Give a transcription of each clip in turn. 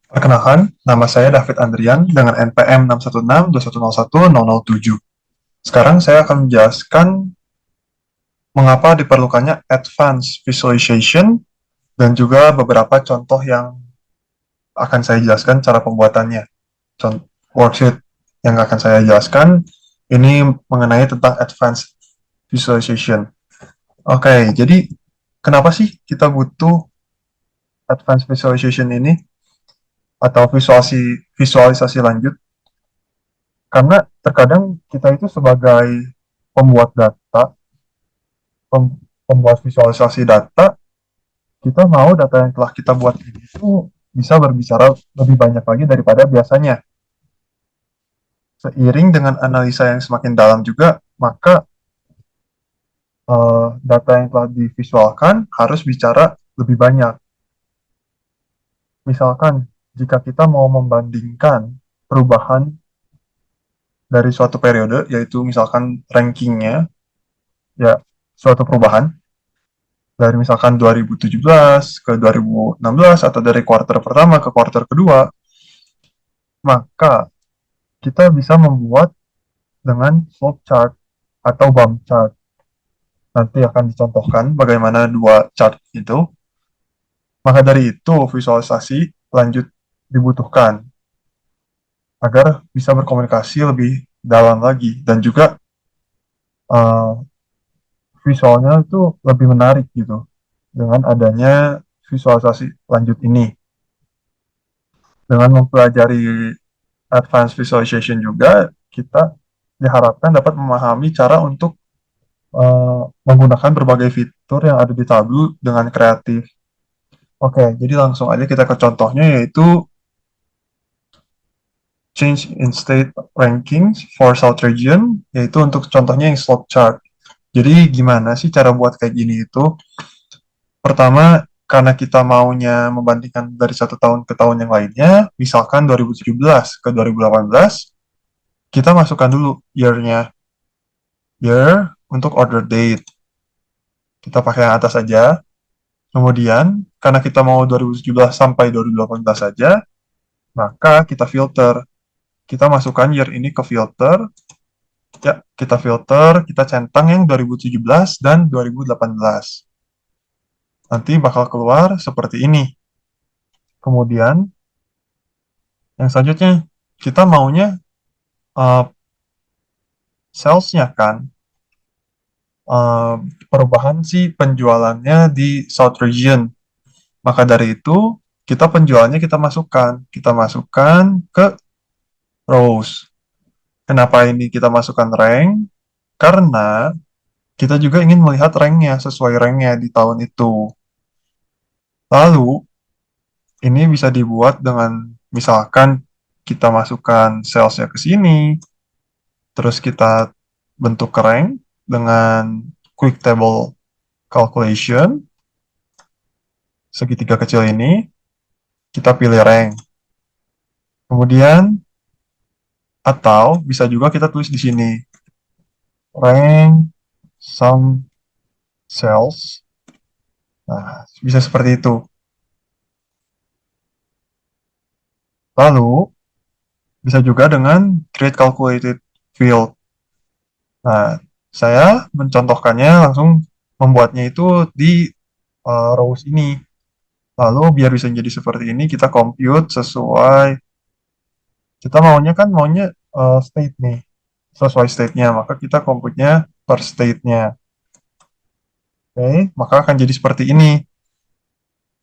Perkenalkan, nama saya David Andrian dengan NPM 61621010007. Sekarang saya akan menjelaskan mengapa diperlukannya Advanced Visualization dan juga beberapa contoh yang akan saya jelaskan cara pembuatannya. Contoh worksheet yang akan saya jelaskan ini mengenai tentang Advanced Visualization. Oke, jadi kenapa sih kita butuh Advanced Visualization ini atau visualisasi lanjut? Karena terkadang kita itu sebagai pembuat data, pembuat visualisasi data, kita mau data yang telah kita buat ini itu bisa berbicara lebih banyak lagi daripada biasanya. Seiring dengan analisa yang semakin dalam juga, maka data yang telah divisualkan harus bicara lebih banyak. Misalkan, jika kita mau membandingkan perubahan dari suatu periode, yaitu misalkan rankingnya, ya suatu perubahan, dari misalkan 2017 ke 2016 atau dari kuartal pertama ke kuartal kedua, maka kita bisa membuat dengan slope chart atau bump chart. Nanti akan dicontohkan bagaimana dua chart itu. Maka dari itu visualisasi lanjut dibutuhkan agar bisa berkomunikasi lebih dalam lagi dan juga uh, visualnya itu lebih menarik gitu dengan adanya visualisasi lanjut ini. Dengan mempelajari advanced visualization juga, kita diharapkan dapat memahami cara untuk menggunakan berbagai fitur yang ada di Tableau dengan kreatif. Oke, jadi langsung aja kita ke contohnya, yaitu change in state rankings for South Region, yaitu untuk contohnya yang slot chart. Jadi gimana sih cara buat kayak gini itu? Pertama, karena kita maunya membandingkan dari satu tahun ke tahun yang lainnya, misalkan 2017 ke 2018, kita masukkan dulu year-nya. Year untuk order date. Kita pakai yang atas saja. Kemudian, karena kita mau 2017 sampai 2018 saja, maka kita filter. Kita masukkan year ini ke filter. Ya, kita filter, kita centang yang 2017 dan 2018. Nanti bakal keluar seperti ini. Kemudian, yang selanjutnya, kita maunya uh, sales-nya kan, perubahan sih penjualannya di South Region. Maka dari itu, kita penjualannya kita masukkan. Kita masukkan ke rows. Kenapa ini kita masukkan rank? Karena kita juga ingin melihat ranknya, sesuai ranknya di tahun itu. Lalu, ini bisa dibuat dengan misalkan kita masukkan salesnya ke sini, terus kita bentuk rank dengan quick table calculation, segitiga kecil ini, kita pilih rank. Kemudian, atau bisa juga kita tulis di sini, rank some cells. Nah, bisa seperti itu. Lalu, bisa juga dengan create calculated field. Nah, saya mencontohkannya langsung membuatnya itu di rows ini. Lalu, biar bisa jadi seperti ini, kita compute sesuai, kita maunya state nih, sesuai state-nya. Maka kita compute-nya per state-nya. Oke, maka akan jadi seperti ini.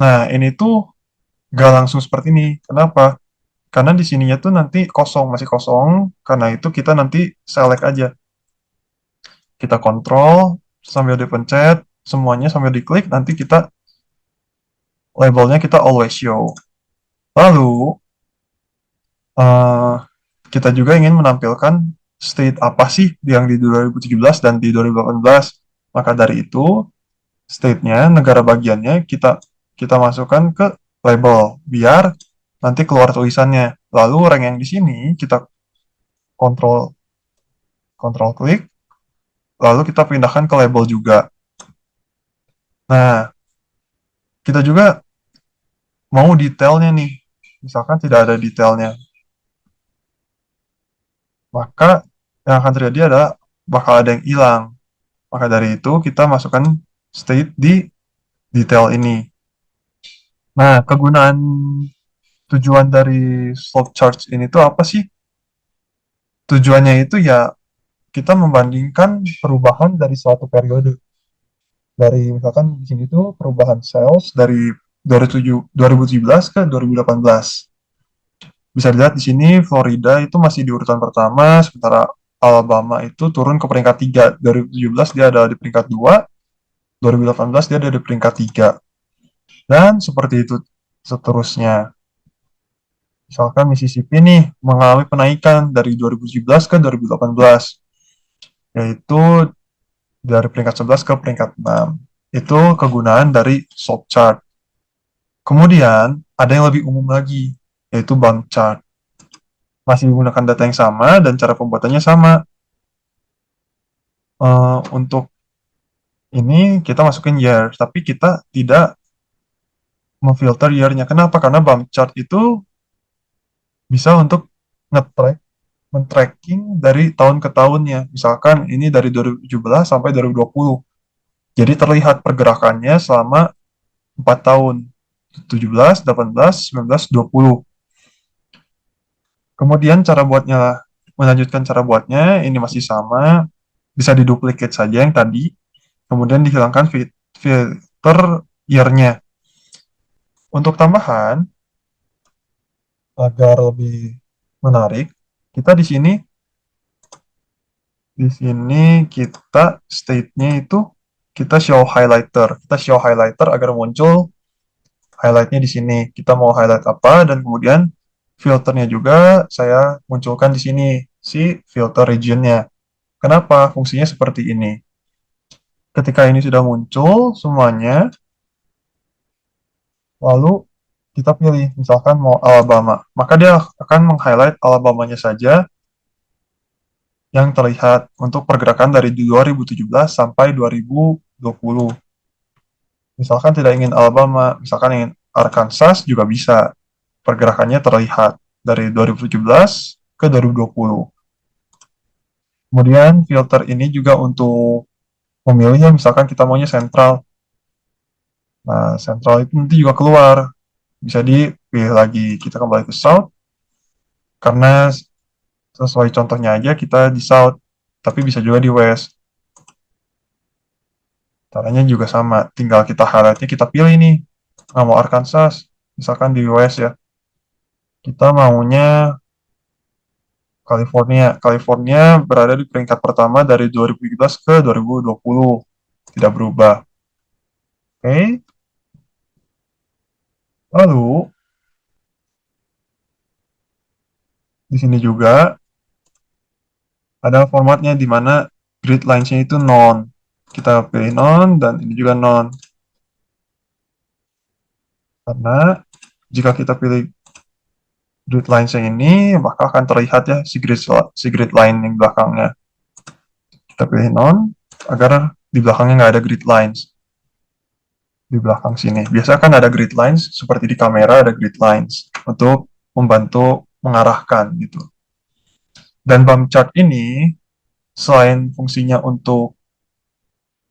Nah, ini tuh gak langsung seperti ini. Kenapa? Karena di sininya tuh nanti kosong, masih kosong. Karena itu kita nanti select aja. Kita kontrol sambil dipencet, semuanya sambil diklik, nanti kita labelnya kita always show. Lalu, uh, kita juga ingin menampilkan state apa sih yang di 2017 dan di 2018. Maka dari itu, state-nya, negara bagiannya kita masukkan ke label biar nanti keluar tulisannya. Lalu rank yang di sini kita kontrol kontrol klik, lalu kita pindahkan ke label juga. Nah, kita juga mau detailnya nih. misalkan tidak ada detailnya, maka yang akan terjadi adalah bakal ada yang hilang. Maka dari itu kita masukkan state di detail ini. Nah, kegunaan tujuan dari slope charts ini tuh apa sih? Tujuannya itu ya kita membandingkan perubahan dari suatu periode. Dari misalkan di sini tuh perubahan sales dari 2017 ke 2018. Bisa dilihat di sini Florida itu masih di urutan pertama, sementara Alabama itu turun ke peringkat 3. 2017 dia ada di peringkat 2, 2018 dia ada di peringkat 3. Dan seperti itu seterusnya. Misalkan Mississippi nih mengalami penaikan dari 2017 ke 2018, yaitu dari peringkat 11 ke peringkat 6. Itu kegunaan dari slope chart. Kemudian ada yang lebih umum lagi, yaitu bump chart. Masih menggunakan data yang sama dan cara pembuatannya sama. Untuk ini kita masukin year, tapi kita tidak memfilter year-nya. Kenapa? Karena bump chart itu bisa untuk nge-track, men-tracking dari tahun ke tahunnya. Misalkan ini dari 2017 sampai 2020. Jadi terlihat pergerakannya selama 4 tahun. 17, 18, 19, 20. Kemudian cara buatnya, melanjutkan cara buatnya, ini masih sama. Bisa diduplikat saja yang tadi. Kemudian dihilangkan filter year-nya. Untuk tambahan, agar lebih menarik, kita di sini kita state-nya itu kita show highlighter. Kita show highlighter agar muncul highlight-nya di sini. Kita mau highlight apa dan kemudian filternya juga saya munculkan di sini si filter region-nya. Kenapa? Fungsinya seperti ini. Ketika ini sudah muncul semuanya, lalu kita pilih misalkan mau Alabama, maka dia akan meng-highlight Alabama-nya saja yang terlihat untuk pergerakan dari 2017 sampai 2020. Misalkan tidak ingin Alabama, misalkan ingin Arkansas juga bisa. Pergerakannya terlihat dari 2017 ke 2020. Kemudian filter ini juga untuk memilih ya, misalkan kita maunya sentral. Nah, sentral itu nanti juga keluar. Bisa dipilih lagi. Kita kembali ke South, karena sesuai contohnya aja kita di South, tapi bisa juga di West. Caranya juga sama, tinggal kita highlight-nya kita pilih nih. Nggak mau Arkansas, misalkan di West ya. Kita maunya California. California berada di peringkat pertama dari 2017 ke 2020. Tidak berubah. Oke. Lalu, di sini juga ada formatnya di mana grid lines-nya itu non. Kita pilih non dan ini juga non. Karena jika kita pilih grid lines yang ini, maka akan terlihat ya si grid line yang belakangnya. Kita pilih non agar di belakangnya nggak ada grid lines. Di belakang sini. Biasanya kan ada grid lines, seperti di kamera ada grid lines untuk membantu mengarahkan gitu. Dan bump chart ini selain fungsinya untuk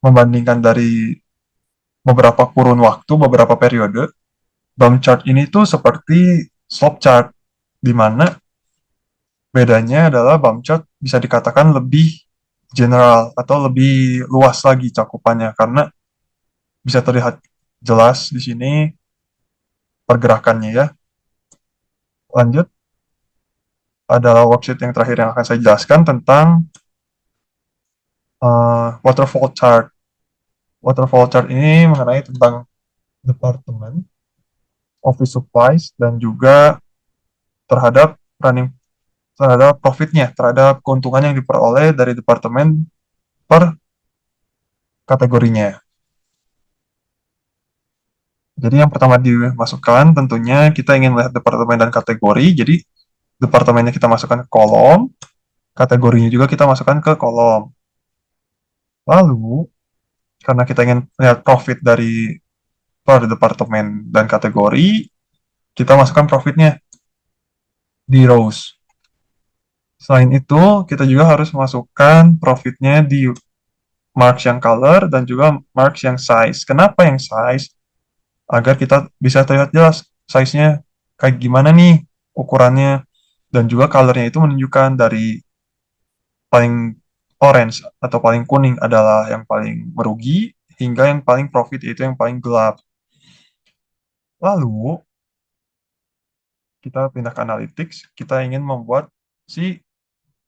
membandingkan dari beberapa kurun waktu, beberapa periode, bump chart ini tuh seperti slope chart, di mana bedanya adalah bump chart bisa dikatakan lebih general atau lebih luas lagi cakupannya, karena bisa terlihat jelas di sini pergerakannya ya. Lanjut, adalah worksheet yang terakhir yang akan saya jelaskan tentang waterfall chart. Waterfall chart ini mengenai tentang departemen, office supplies, dan juga terhadap running terhadap profitnya, terhadap keuntungan yang diperoleh dari departemen per kategorinya. Jadi yang pertama dimasukkan tentunya kita ingin melihat departemen dan kategori, jadi departemennya kita masukkan ke kolom, kategorinya juga kita masukkan ke kolom. Lalu, karena kita ingin melihat profit dari per departemen dan kategori, kita masukkan profitnya. di rows. Selain itu, kita juga harus masukkan profitnya di marks yang color dan juga marks yang size. Kenapa yang size? Agar kita bisa terlihat jelas size-nya kayak gimana nih ukurannya. Dan juga color-nya itu menunjukkan dari paling orange atau paling kuning adalah yang paling merugi hingga yang paling profit yaitu yang paling gelap. Lalu kita pindah ke analytics, kita ingin membuat si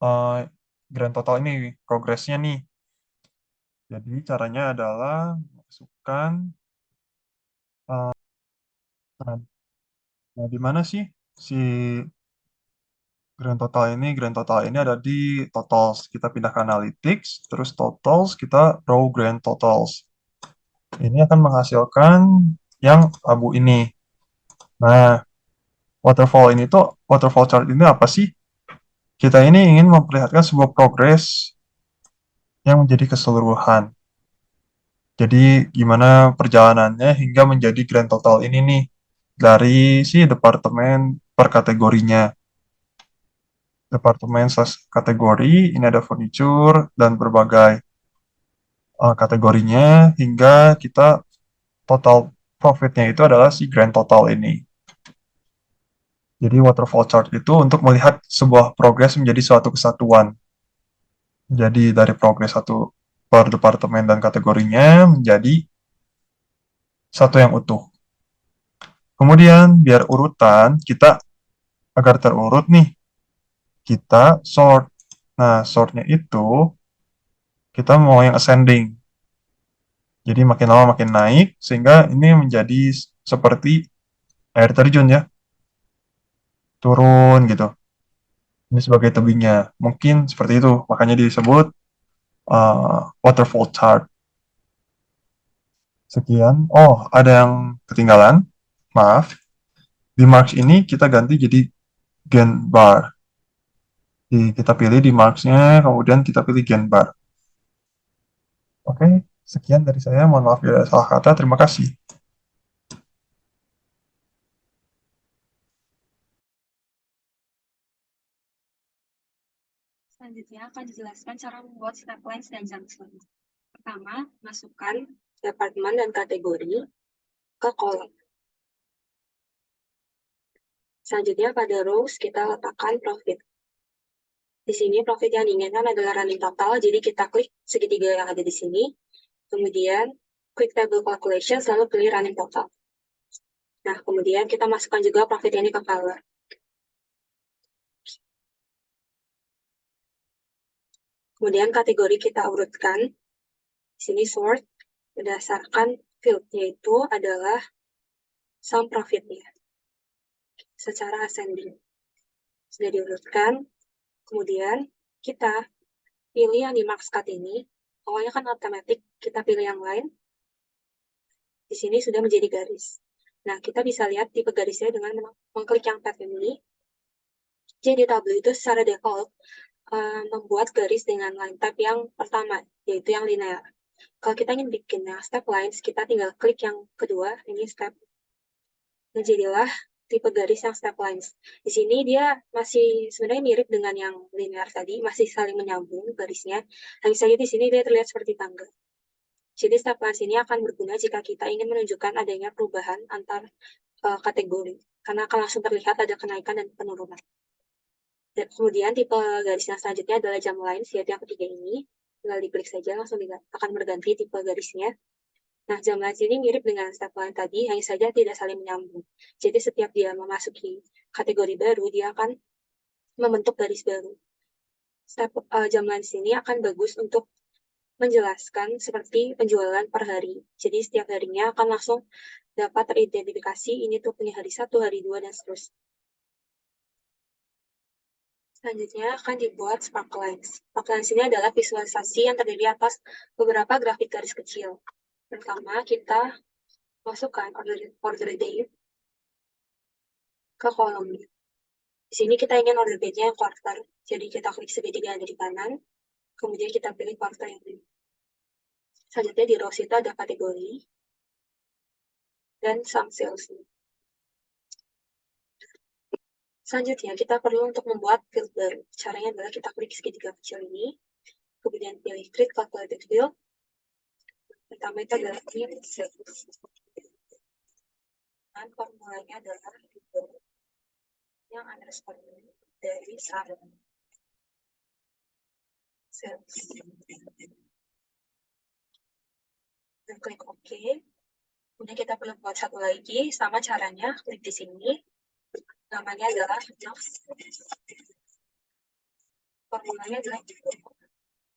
uh, grand total ini progresnya nih. Jadi caranya adalah masukkan nah, nah, di mana sih si grand total ini? Grand total ini ada di totals. Kita pindah ke analytics, terus totals kita raw grand totals. Ini akan menghasilkan yang abu ini. Nah, waterfall chart ini apa sih? Kita ini ingin memperlihatkan sebuah progres yang menjadi keseluruhan. Jadi gimana perjalanannya hingga menjadi grand total ini nih dari si departemen per kategorinya. Departemen slash kategori, ini ada furniture dan berbagai kategorinya hingga kita total profitnya itu adalah si grand total ini. Jadi waterfall chart itu untuk melihat sebuah progres menjadi suatu kesatuan. Jadi dari progres satu per departemen dan kategorinya menjadi satu yang utuh. Kemudian biar urutan kita agar terurut nih, kita sort. Nah, sortnya itu kita mau yang ascending. Jadi makin lama makin naik sehingga ini menjadi seperti air terjun ya, turun gitu. Ini sebagai tebingnya. Mungkin seperti itu, makanya disebut waterfall chart. Sekian. Oh, ada yang ketinggalan. Maaf. Di marks ini kita ganti jadi gen bar. Kita pilih di marksnya, kemudian kita pilih gen bar. Oke, sekian dari saya. Mohon maaf ya salah kata. Terima kasih. Selanjutnya akan dijelaskan cara membuat step lines dan junction. Pertama, masukkan departemen dan kategori ke kolom. Selanjutnya pada rows kita letakkan profit. Di sini profit yang diinginkan adalah running total, jadi kita klik segitiga yang ada di sini. Kemudian klik table calculation, lalu pilih running total. Nah, kemudian kita masukkan juga profit ini ke color. Kemudian kategori kita urutkan. Di sini sort berdasarkan field, yaitu adalah sum profitnya secara ascending. Sudah diurutkan, kemudian kita pilih yang di marks cut ini. Pokoknya kan otomatis kita pilih yang lain. Di sini sudah menjadi garis. Nah, kita bisa lihat tipe garisnya dengan mengklik yang tab ini. Jadi tabel itu secara default membuat garis dengan line type yang pertama, yaitu yang linear. Kalau kita ingin bikin yang step lines, kita tinggal klik yang kedua, ini step. Nah, jadilah tipe garis yang step lines. Di sini dia masih sebenarnya mirip dengan yang linear tadi, masih saling menyambung garisnya. Hanya saja di sini dia terlihat seperti tangga. Jadi step lines ini akan berguna jika kita ingin menunjukkan adanya perubahan antar kategori, karena akan langsung terlihat ada kenaikan dan penurunan. Dan kemudian tipe garis yang selanjutnya adalah jump lines, yaitu yang ketiga ini. Tinggal diklik saja, langsung akan berganti tipe garisnya. Nah, jump lines ini mirip dengan step line tadi, hanya saja tidak saling menyambung. Jadi setiap dia memasuki kategori baru, dia akan membentuk garis baru. Jump lines ini akan bagus untuk menjelaskan seperti penjualan per hari. Jadi setiap harinya akan langsung dapat teridentifikasi ini tuh punya hari 1, hari 2, dan seterusnya. Selanjutnya akan dibuat sparkle lines. Sparkle lines ini adalah visualisasi yang terdiri atas beberapa grafik garis kecil. Pertama, kita masukkan order date ke kolomnya. Di sini kita ingin order date-nya yang quarter. Jadi kita klik segitiga yang ada di kanan, kemudian kita pilih quarter yang ini. Selanjutnya di rows itu ada kategori dan sum sales. Selanjutnya, kita perlu untuk membuat field baru. Caranya adalah kita klik segitiga kecil ini, kemudian pilih Create Calculated Field. Pertama itu adalah New Cells. Dan formulanya adalah yang underscore dari sum cells. Dan klik OK. Kemudian kita perlu buat satu lagi, sama caranya, klik di sini. Namanya adalah max. Formulanya adalah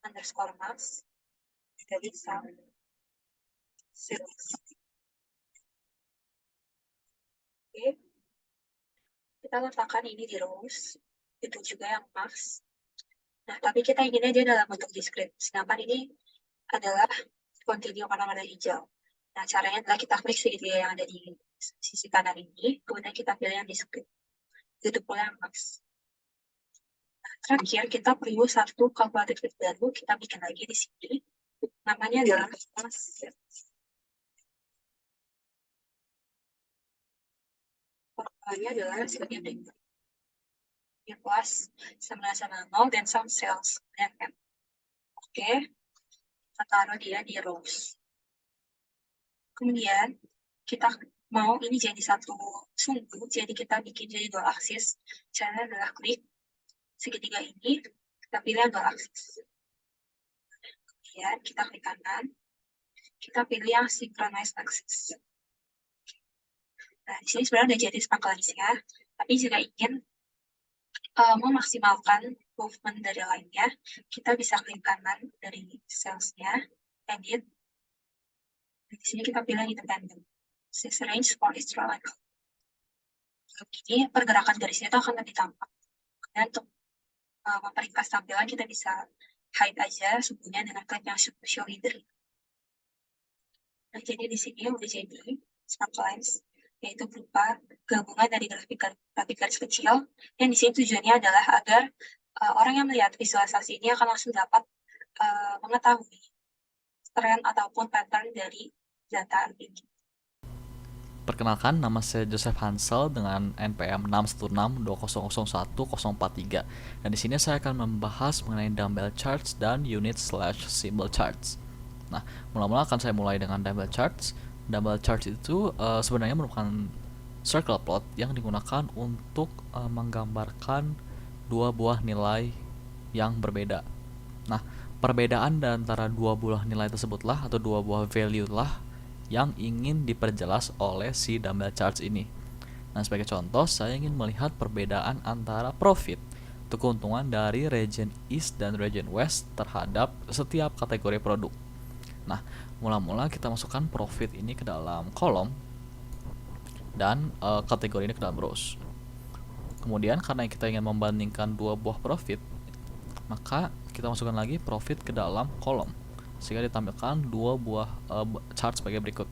underscore max dari sum cells. Oke. Kita letakkan ini di rows. Itu juga yang max. Nah, tapi kita inginnya dia dalam bentuk discrete. Sedangkan ini adalah continue warna warna hijau. Nah, caranya adalah kita klik segitiga yang ada di sisi kanan ini, kemudian kita pilih yang discrete. Itu pula yang max. Nah, terakhir, kita perlu satu calculated field baru, kita bikin lagi di sini. Namanya adalah max. Formulanya adalah sebagai berikut. Ini plus sama 0 dan sum cells. Dan M. Oke, kita taruh dia di rows. Kemudian, kita mau ini jadi satu sumbu, jadi kita bikin jadi dua aksis. Caranya adalah klik segitiga ini, kita pilih yang dua aksis. Kemudian, kita klik kanan, kita pilih yang synchronize axis. Nah, di sini sebenarnya udah jadi spakalisnya, tapi jika ingin memaksimalkan movement dari line-nya, kita bisa klik kanan dari cells-nya, edit. Di sini kita pilih independent. Six range for extra line. Jadi, pergerakan garisnya itu akan lebih tampak. Dan untuk memperingkas tampilan, kita bisa hide aja sumbunya dengan klik yang show leader. Nah, jadi di sini udah jadi sparklines, yaitu berupa gabungan dari grafik garis kecil, yang di sini tujuannya adalah agar orang yang melihat visualisasi ini akan langsung dapat mengetahui tren ataupun pattern dari data ini. Perkenalkan, nama saya Joseph Hansel dengan NPM 61620011043. Dan di sini saya akan membahas mengenai dumbbell charts dan unit/symbol charts. Nah, mula-mula akan saya mulai dengan dumbbell charts. Dumbbell charts itu sebenarnya merupakan circle plot yang digunakan untuk menggambarkan dua buah nilai yang berbeda. Nah, perbedaan antara dua buah nilai tersebutlah atau dua buah value lah yang ingin diperjelas oleh si dumbbell charts ini. Nah, sebagai contoh, saya ingin melihat perbedaan antara profit atau keuntungan dari region East dan region West terhadap setiap kategori produk. Nah, mula-mula kita masukkan profit ini ke dalam kolom dan kategori ini ke dalam rows. Kemudian karena kita ingin membandingkan dua buah profit, maka kita masukkan lagi profit ke dalam kolom sehingga ditampilkan dua buah chart sebagai berikut.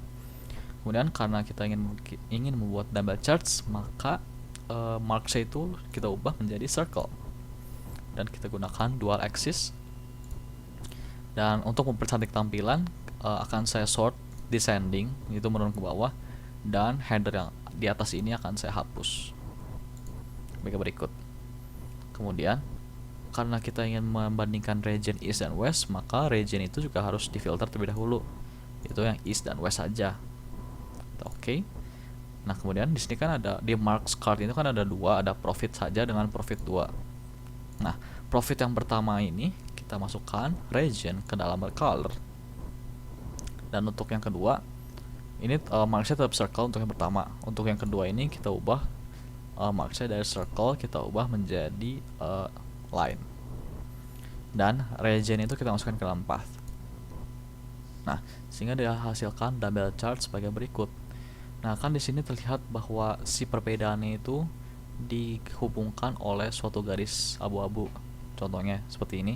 Kemudian karena kita ingin membuat dumbbell charts, maka marks itu kita ubah menjadi circle dan kita gunakan dual axis. Dan untuk mempercantik tampilan akan saya sort descending, itu menurun ke bawah, dan header yang di atas ini akan saya hapus sebagai berikut. Kemudian karena kita ingin membandingkan region East dan West, maka region itu juga harus difilter terlebih dahulu, itu yang East dan West saja. Oke. Nah, kemudian di sini kan ada di marks card itu kan ada dua, ada profit saja dengan profit 2. Nah, profit yang pertama ini kita masukkan region ke dalam color. Dan untuk yang kedua, ini marksnya tetap circle untuk yang pertama. Untuk yang kedua ini kita ubah marksnya dari circle kita ubah menjadi line. Dan region itu kita masukkan ke dalam path. Nah, sehingga dihasilkan dumbbell chart sebagai berikut. Nah, kan di sini terlihat bahwa si perbedaannya itu dihubungkan oleh suatu garis abu-abu. Contohnya seperti ini.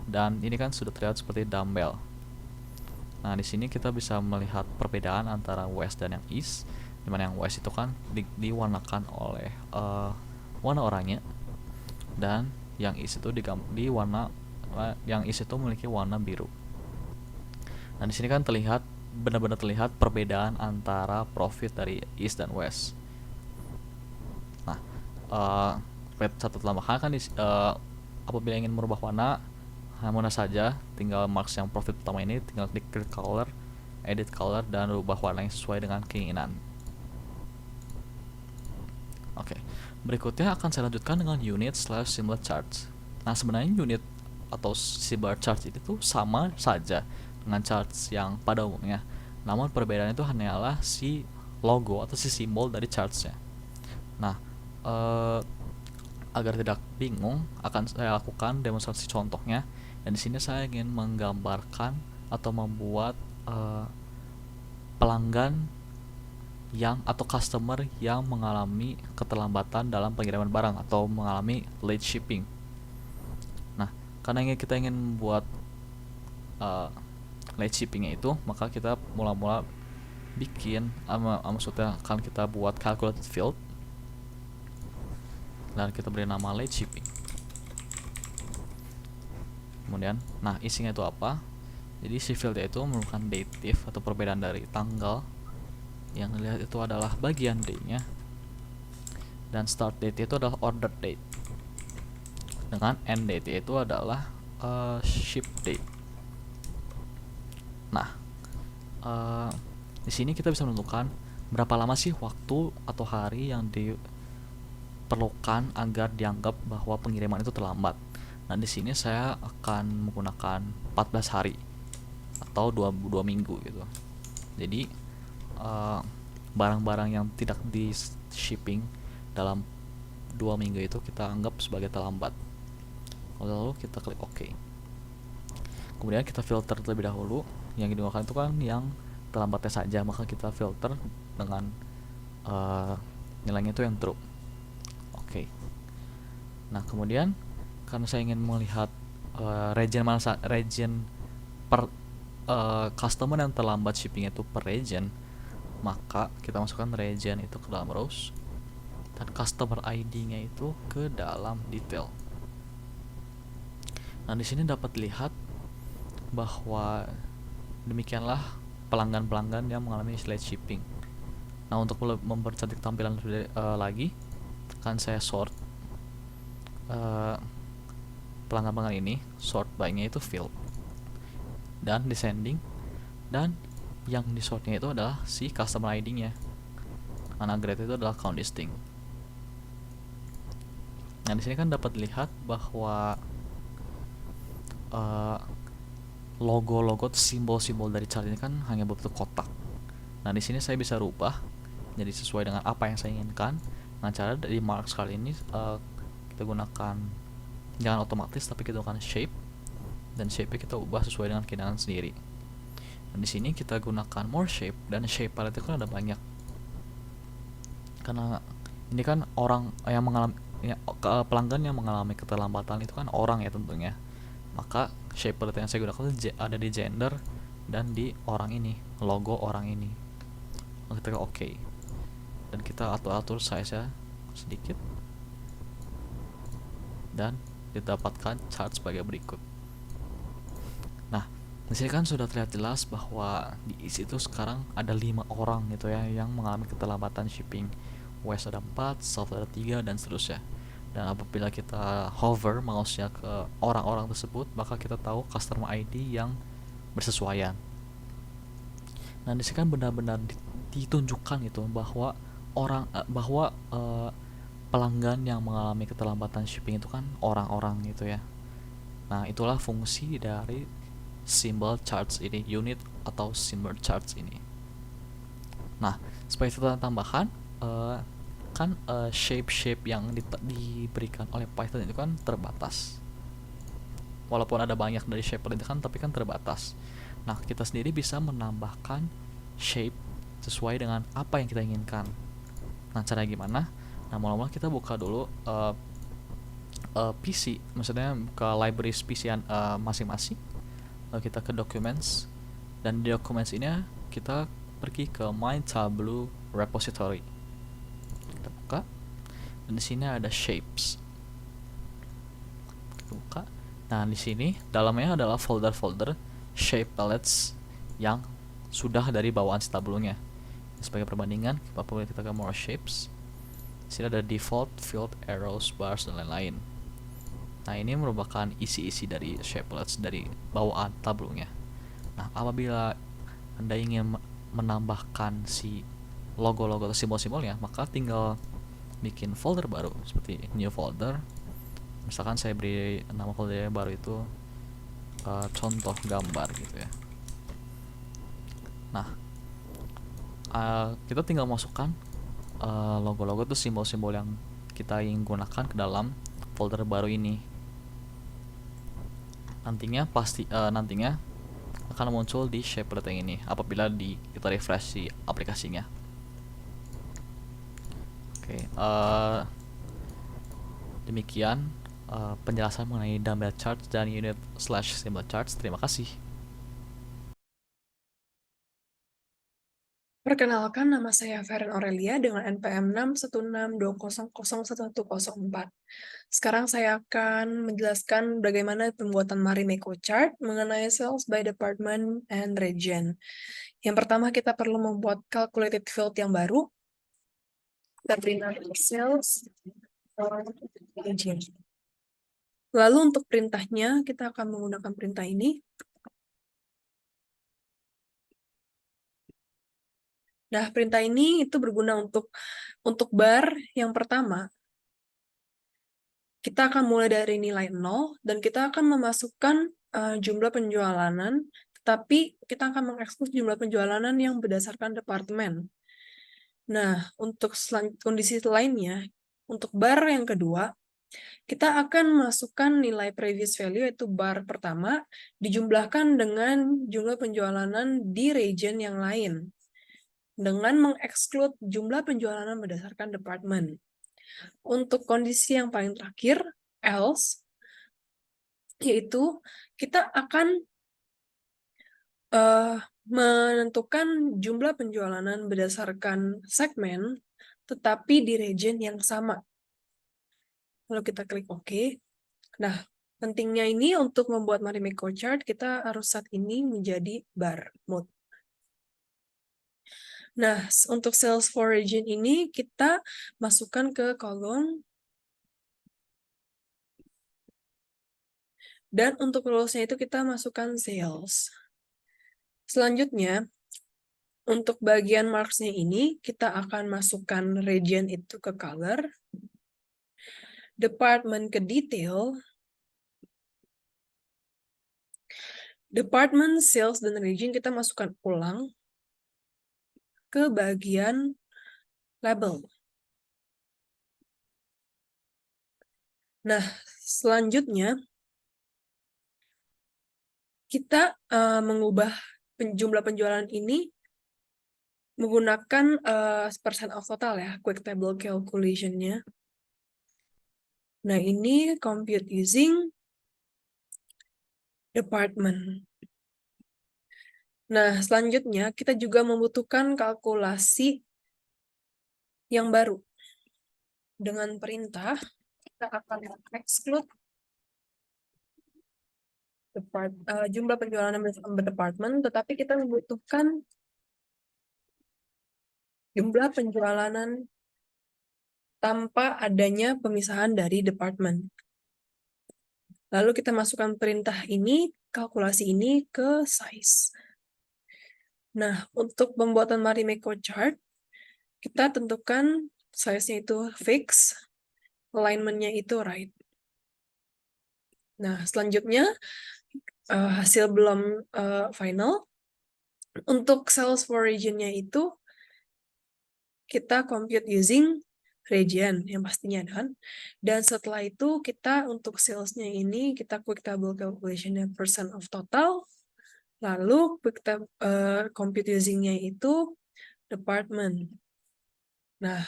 Dan ini kan sudah terlihat seperti dumbbell. Nah, di sini kita bisa melihat perbedaan antara West dan yang East. Dimana yang West itu kan diwarnakan oleh warna oranye, dan yang East itu yang East itu memiliki warna biru. Nah, di sini kan benar-benar terlihat perbedaan antara profit dari East dan West. Nah, satu tambahan kan apabila ingin merubah warna mudah saja, tinggal marks yang profit pertama ini tinggal klik create color, edit color, dan rubah warna yang sesuai dengan keinginan. Oke, berikutnya akan saya lanjutkan dengan unit/symbol charts. Nah, sebenarnya unit atau symbol charts itu sama saja dengan charts yang pada umumnya, namun perbedaannya itu hanyalah si logo atau si simbol dari chartsnya. Nah, agar tidak bingung, akan saya lakukan demonstrasi contohnya. Dan di sini saya ingin menggambarkan atau membuat pelanggan yang atau customer yang mengalami keterlambatan dalam pengiriman barang atau mengalami late shipping. Nah, karena kita ingin membuat late shippingnya itu, maka kita mula-mula bikin, maksudnya akan kita buat calculated field dan kita beri nama late shipping. Kemudian, nah isinya itu apa? Jadi si field itu merupakan dative atau perbedaan dari tanggal. Yang dilihat itu adalah bagian D-nya, dan start date itu adalah order date, dengan end date itu adalah ship date. Nah, di sini kita bisa menentukan berapa lama sih waktu atau hari yang diperlukan agar dianggap bahwa pengiriman itu terlambat. Nah, di sini saya akan menggunakan 14 hari atau 2 minggu gitu. Jadi barang-barang yang tidak di shipping dalam 2 minggu itu kita anggap sebagai terlambat. Lalu kita klik OK. Kemudian kita filter terlebih dahulu. Yang digunakan itu kan yang terlambatnya saja, maka kita filter dengan nilainya itu yang true. Oke. Nah, kemudian karena saya ingin melihat region per customer yang terlambat shipping itu per region, maka kita masukkan region itu ke dalam rows dan customer ID-nya itu ke dalam detail. Nah, di sini dapat lihat bahwa demikianlah pelanggan-pelanggan yang mengalami late shipping. Nah, untuk mempercantik tampilan lagi, akan saya sort pelanggan-pelanggan ini, sort by-nya itu field dan descending, dan yang di sortnya itu adalah si customer ID-nya. Nah, grade itu adalah count distinct. Nah, di sini kan dapat lihat bahwa logo-logo simbol-simbol dari chart ini kan hanya berbentuk kotak. Nah, di sini saya bisa rubah jadi sesuai dengan apa yang saya inginkan. Nah, cara dari marks kali ini kita gunakan jangan otomatis, tapi kita gunakan shape, dan shape kita ubah sesuai dengan keinginan sendiri. Dan di sini kita gunakan more shape, dan shape palette itu kan ada banyak. Karena ini kan orang yang mengalami pelanggan yang mengalami keterlambatan itu kan orang ya tentunya. Maka shape palette yang saya gunakan ada di gender dan di orang ini, logo orang ini. Kita ke OK. Dan kita atur size-nya sedikit. Dan didapatkan chart sebagai berikut. Nah, di sini kan sudah terlihat jelas bahwa di situ sekarang ada 5 orang gitu ya yang mengalami keterlambatan shipping. West ada 4, South ada 3, dan seterusnya. Dan apabila kita hover mouse-nya ke orang-orang tersebut, maka kita tahu customer ID yang bersesuaian. Nah, di sini kan benar-benar ditunjukkan gitu bahwa pelanggan yang mengalami keterlambatan shipping itu kan orang-orang gitu ya. Nah, itulah fungsi dari symbol charts ini, unit atau symbol charts ini. Nah, sebagai catatan tambahan, kan shape-shape yang diberikan oleh Python itu kan terbatas. Walaupun ada banyak dari shape itu kan, tapi kan terbatas. Nah, kita sendiri bisa menambahkan shape sesuai dengan apa yang kita inginkan. Nah, caranya gimana? Nah, mula-mula kita buka dulu PC, maksudnya buka libraries PC masing-masing. Lalu kita ke documents, dan di documents ini kita pergi ke My Tableau repository. Kita buka, dan di sini ada shapes. Kita buka. Nah, di sini dalamnya adalah folder-folder shape palettes yang sudah dari bawaan si tabelnya. Sebagai perbandingan, apabila kita ke more shapes, Sini ada default, field, arrows, bars, dan lain-lain. Nah, ini merupakan isi-isi dari shapelets dari bawaan tablonya. Nah, apabila Anda ingin menambahkan si logo-logo atau simbol-simbolnya, maka tinggal bikin folder baru seperti new folder. Misalkan saya beri nama folder baru itu contoh gambar gitu ya. Nah, kita tinggal masukkan logo-logo itu simbol-simbol yang kita ingin gunakan ke dalam folder baru ini. Nantinya akan muncul di shapelet yang ini apabila kita refresh si aplikasinya. Oke, demikian penjelasan mengenai dumbbell charts dan unit/symbol charts. Terima kasih. Perkenalkan, nama saya Feren Aurelia dengan NPM 61620011104. Sekarang saya akan menjelaskan bagaimana pembuatan Marimekko chart mengenai sales by department and region. Yang pertama, kita perlu membuat calculated field yang baru. Kita beri nama sales or region. Lalu untuk perintahnya, kita akan menggunakan perintah ini. Nah, perintah ini itu berguna untuk bar yang pertama. Kita akan mulai dari nilai 0, dan kita akan memasukkan jumlah penjualanan, tetapi kita akan mengeksklus jumlah penjualanan yang berdasarkan departemen. Nah, untuk kondisi lainnya, untuk bar yang kedua, kita akan masukkan nilai previous value, yaitu bar pertama, dijumlahkan dengan jumlah penjualanan di region yang lain, dengan mengeksklud jumlah penjualanan berdasarkan departemen. Untuk kondisi yang paling terakhir, else, yaitu kita akan menentukan jumlah penjualanan berdasarkan segmen, tetapi di region yang sama. Lalu kita klik OK. Nah, pentingnya ini untuk membuat Marimekko chart, kita harus set ini menjadi bar mode. Nah, untuk sales for region ini, kita masukkan ke kolom. Dan untuk roles-nya itu kita masukkan sales. Selanjutnya, untuk bagian marks-nya ini, kita akan masukkan region itu ke color, department ke detail, department, sales, dan region kita masukkan ulang ke bagian label. Nah, selanjutnya, kita mengubah jumlah penjualan ini menggunakan percent of total ya, quick table calculation-nya. Nah, ini compute using department. Nah, selanjutnya kita juga membutuhkan kalkulasi yang baru. Dengan perintah, kita akan exclude jumlah penjualan department, tetapi kita membutuhkan jumlah penjualan tanpa adanya pemisahan dari department. Lalu kita masukkan perintah ini, kalkulasi ini ke size. Nah, untuk pembuatan Marimekko chart, kita tentukan size-nya itu fix, alignment-nya itu right. Nah, selanjutnya, hasil belum final. Untuk sales for region-nya itu, kita compute using region, yang pastinya kan. Dan setelah itu, kita untuk sales-nya ini, kita quick table calculation-nya percent of total, lalu compute using-nya itu department. Nah,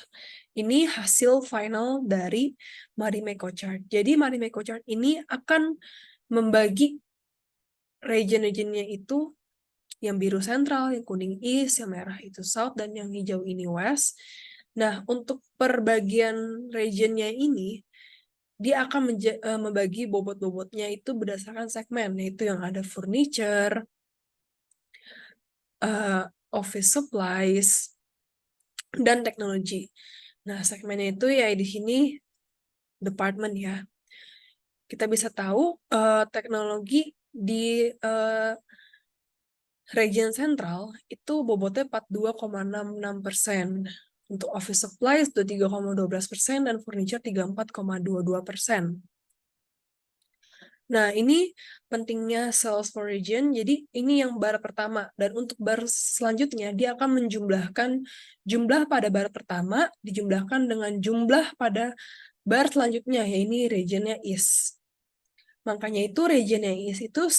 ini hasil final dari Marimekko chart. Jadi Marimekko chart ini akan membagi region-regionnya itu, yang biru sentral, yang kuning east, yang merah itu south, dan yang hijau ini west. Nah, untuk perbagian regionnya ini, dia akan membagi bobot-bobotnya itu berdasarkan segmen, yaitu yang ada furniture, office supplies, dan teknologi. Nah, segmennya itu ya di sini department ya. Kita bisa tahu teknologi di region sentral itu bobotnya 42,66%. Untuk office supplies 23,12% dan furniture 34,22%. Nah, ini pentingnya sales for region. Jadi ini yang bar pertama. Dan untuk bar selanjutnya, dia akan menjumlahkan jumlah pada bar pertama dijumlahkan dengan jumlah pada bar selanjutnya, yaitu regionnya East. Makanya itu regionnya East itu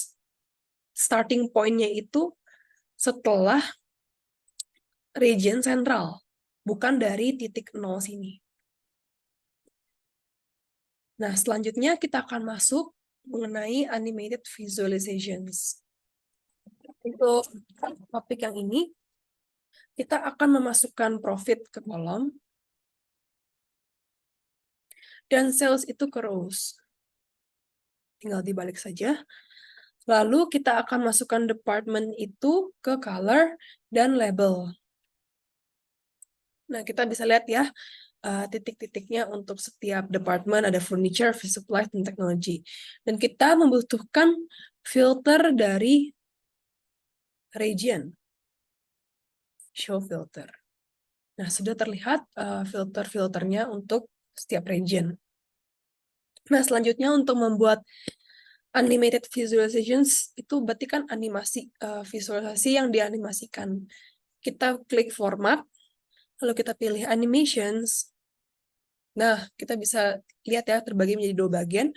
starting point-nya itu setelah region sentral, bukan dari titik 0 sini. Nah, selanjutnya kita akan masuk mengenai animated visualizations. Untuk topik yang ini, kita akan memasukkan profit ke kolom, dan sales itu ke rows. Tinggal dibalik saja. Lalu kita akan masukkan department itu ke color dan label. Nah, kita bisa lihat ya, titik-titiknya untuk setiap department, ada furniture, supplies, dan teknologi. Dan kita membutuhkan filter dari region. Show filter. Nah, sudah terlihat filter-filternya untuk setiap region. Nah, selanjutnya untuk membuat animated visualizations, itu berarti kan animasi, visualisasi yang dianimasikan. Kita klik format, lalu kita pilih animations. Nah, kita bisa lihat ya, terbagi menjadi 2 bagian,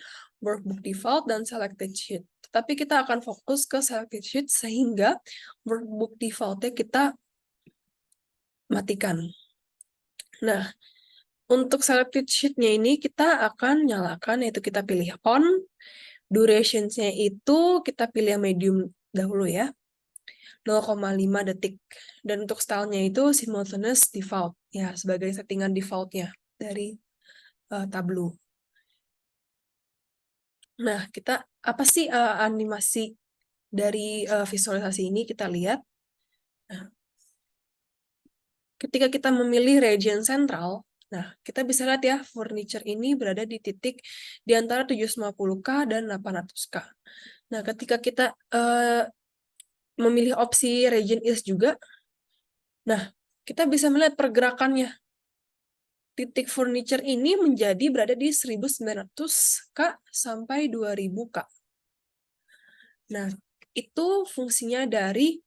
workbook default dan selected sheet. Tapi kita akan fokus ke selected sheet sehingga workbook default-nya kita matikan. Nah, untuk selected sheet-nya ini kita akan nyalakan, yaitu kita pilih on. Durations-nya itu kita pilih yang medium dahulu ya, 0,5 detik. Dan untuk style-nya itu simultaneous default, ya sebagai settingan default-nya dari Tableau. Nah, kita apa sih animasi dari visualisasi ini kita lihat. Nah, ketika kita memilih region sentral, nah kita bisa lihat ya furniture ini berada di titik di antara 750K dan 800K. Nah, ketika kita memilih opsi region East juga, nah kita bisa melihat pergerakannya. Titik furniture ini menjadi berada di 1900K sampai 2000K. Nah, itu fungsinya dari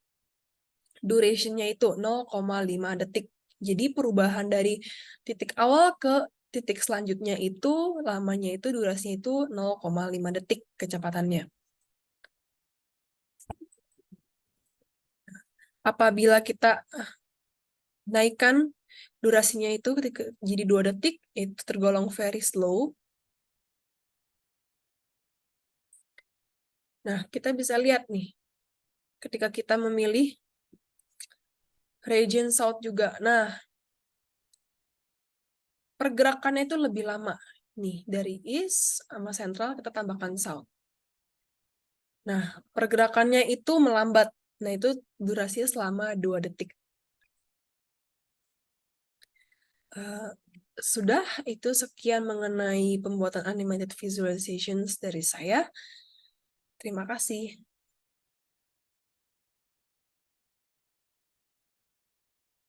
duration-nya itu 0,5 detik. Jadi perubahan dari titik awal ke titik selanjutnya itu, lamanya itu, durasinya itu 0,5 detik kecepatannya. Apabila kita naikkan durasinya itu jadi 2 detik, itu tergolong very slow. Nah, kita bisa lihat nih, ketika kita memilih region South juga. Nah, pergerakannya itu lebih lama. Nih, dari East sama Central kita tambahkan South. Nah, pergerakannya itu melambat. Nah, itu durasinya selama 2 detik. Sudah, itu sekian mengenai pembuatan animated visualizations dari saya. Terima kasih.